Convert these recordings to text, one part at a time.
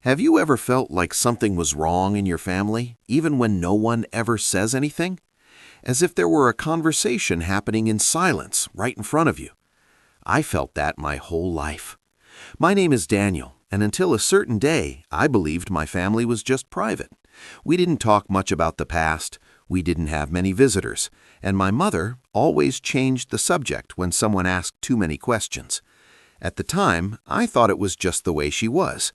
Have you ever felt like something was wrong in your family, even when no one ever says anything? As if there were a conversation happening in silence right in front of you. I felt that my whole life. My name is Daniel, and until a certain day, I believed my family was just private. We didn't talk much about the past, we didn't have many visitors, and my mother always changed the subject when someone asked too many questions. At the time, I thought it was just the way she was.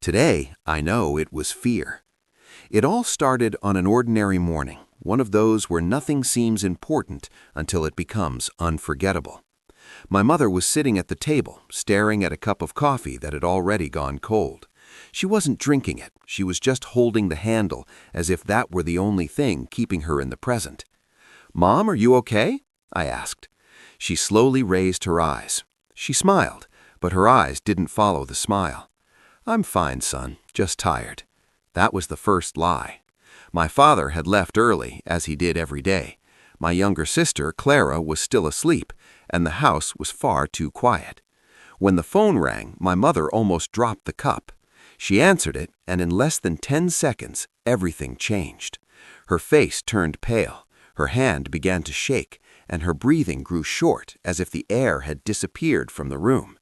Today, I know it was fear. It all started on an ordinary morning, one of those where nothing seems important until it becomes unforgettable. My mother was sitting at the table, staring at a cup of coffee that had already gone cold. She wasn't drinking it, she was just holding the handle as if that were the only thing keeping her in the present. "Mom, are you okay?" I asked. She slowly raised her eyes. She smiled, but her eyes didn't follow the smile. "I'm fine, son, just tired." That was the first lie. My father had left early, as he did every day. My younger sister, Clara, was still asleep, and the house was far too quiet. When the phone rang, my mother almost dropped the cup. She answered it, and in less than 10 seconds, everything changed. Her face turned pale, her hand began to shake, and her breathing grew short, as if the air had disappeared from the room.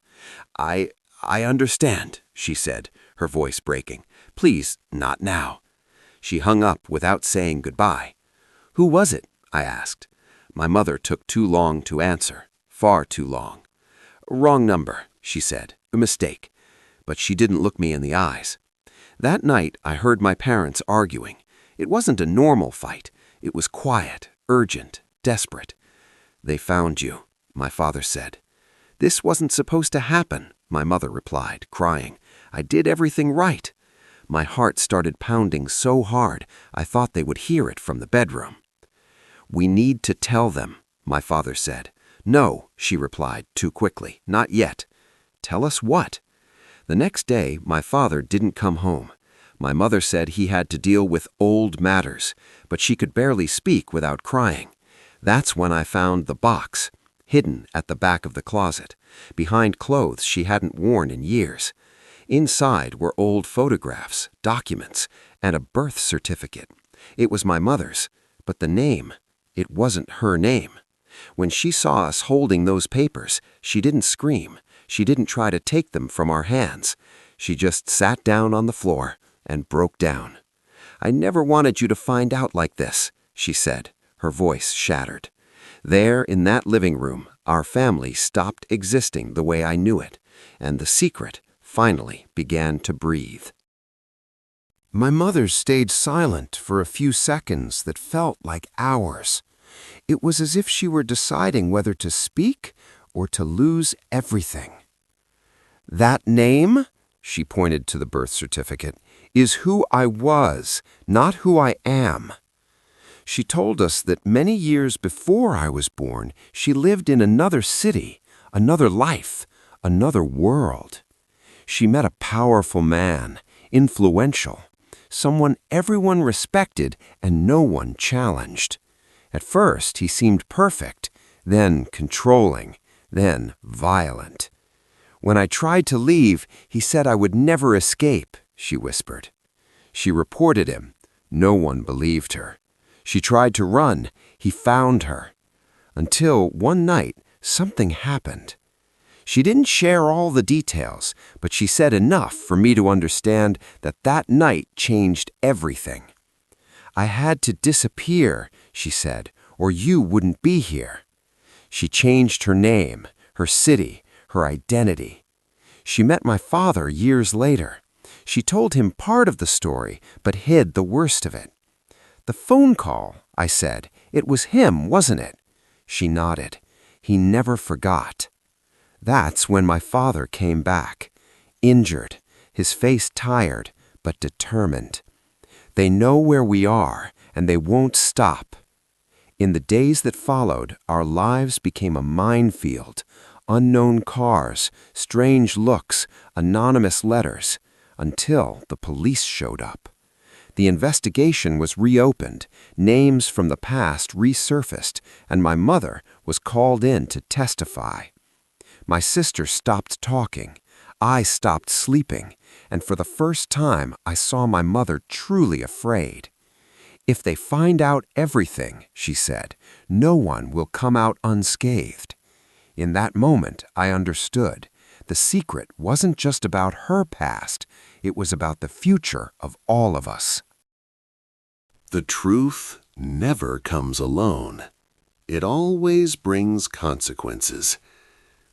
I understand," she said, her voice breaking. "Please, not now." She hung up without saying goodbye. "Who was it?" I asked. My mother took too long to answer, far too long. "Wrong number," she said. "A mistake." But she didn't look me in the eyes. That night, I heard my parents arguing. It wasn't a normal fight. It was quiet, urgent, desperate. "They found you," my father said. "This wasn't supposed to happen," my mother replied, crying. "I did everything right." My heart started pounding so hard, I thought they would hear it from the bedroom. "We need to tell them," my father said. "No," she replied too quickly. "Not yet." "Tell us what?" The next day, my father didn't come home. My mother said he had to deal with old matters, but she could barely speak without crying. That's when I found the box, hidden at the back of the closet, behind clothes she hadn't worn in years. Inside were old photographs, documents, and a birth certificate. It was my mother's, but the name, it wasn't her name. When she saw us holding those papers, she didn't scream. She didn't try to take them from our hands. She just sat down on the floor and broke down. "I never wanted you to find out like this," she said, her voice shattered. There, in that living room, our family stopped existing the way I knew it, and the secret finally began to breathe. My mother stayed silent for a few seconds that felt like hours. It was as if she were deciding whether to speak or to lose everything. "That name," she pointed to the birth certificate, "is who I was, not who I am." She told us that many years before I was born, she lived in another city, another life, another world. She met a powerful man, influential, someone everyone respected and no one challenged. At first, he seemed perfect, then controlling, then violent. "When I tried to leave, he said I would never escape," she whispered. She reported him. No one believed her. She tried to run. He found her. Until one night, something happened. She didn't share all the details, but she said enough for me to understand that that night changed everything. "I had to disappear," she said, "or you wouldn't be here." She changed her name, her city, her identity. She met my father years later. She told him part of the story, but hid the worst of it. "The phone call," I said. "It was him, wasn't it?" She nodded. He never forgot. That's when my father came back, injured, his face tired, but determined. "They know where we are, and they won't stop." In the days that followed, our lives became a minefield. Unknown cars, strange looks, anonymous letters, until the police showed up. The investigation was reopened, names from the past resurfaced, and my mother was called in to testify. My sister stopped talking. I stopped sleeping, and for the first time I saw my mother truly afraid. "If they find out everything," she said, "no one will come out unscathed." In that moment, I understood. The secret wasn't just about her past, it was about the future of all of us. The truth never comes alone. It always brings consequences.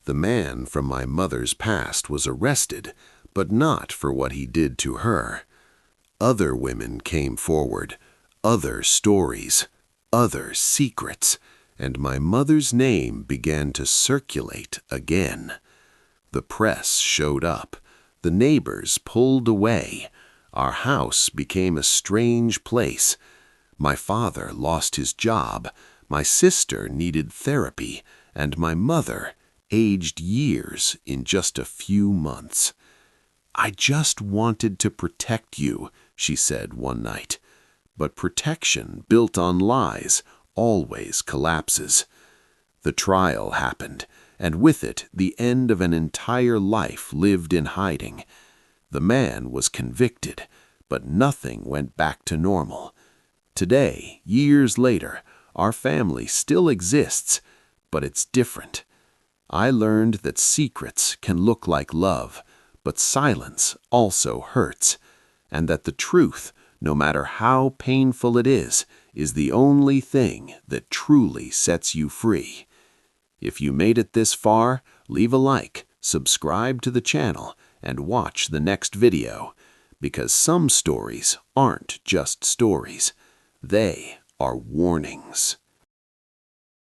The man from my mother's past was arrested, but not for what he did to her. Other women came forward, other stories, other secrets, and my mother's name began to circulate again. The press showed up. The neighbors pulled away. Our house became a strange place. My father lost his job. My sister needed therapy, and my mother aged years in just a few months. "I just wanted to protect you," she said one night. But protection built on lies always collapses. The trial happened, and with it the end of an entire life lived in hiding. The man was convicted, but nothing went back to normal. Today, years later, our family still exists, but it's different. I learned that secrets can look like love, but silence also hurts, and that the truth, no matter how painful it is the only thing that truly sets you free. If you made it this far, leave a like, subscribe to the channel, and watch the next video, because some stories aren't just stories. They are warnings.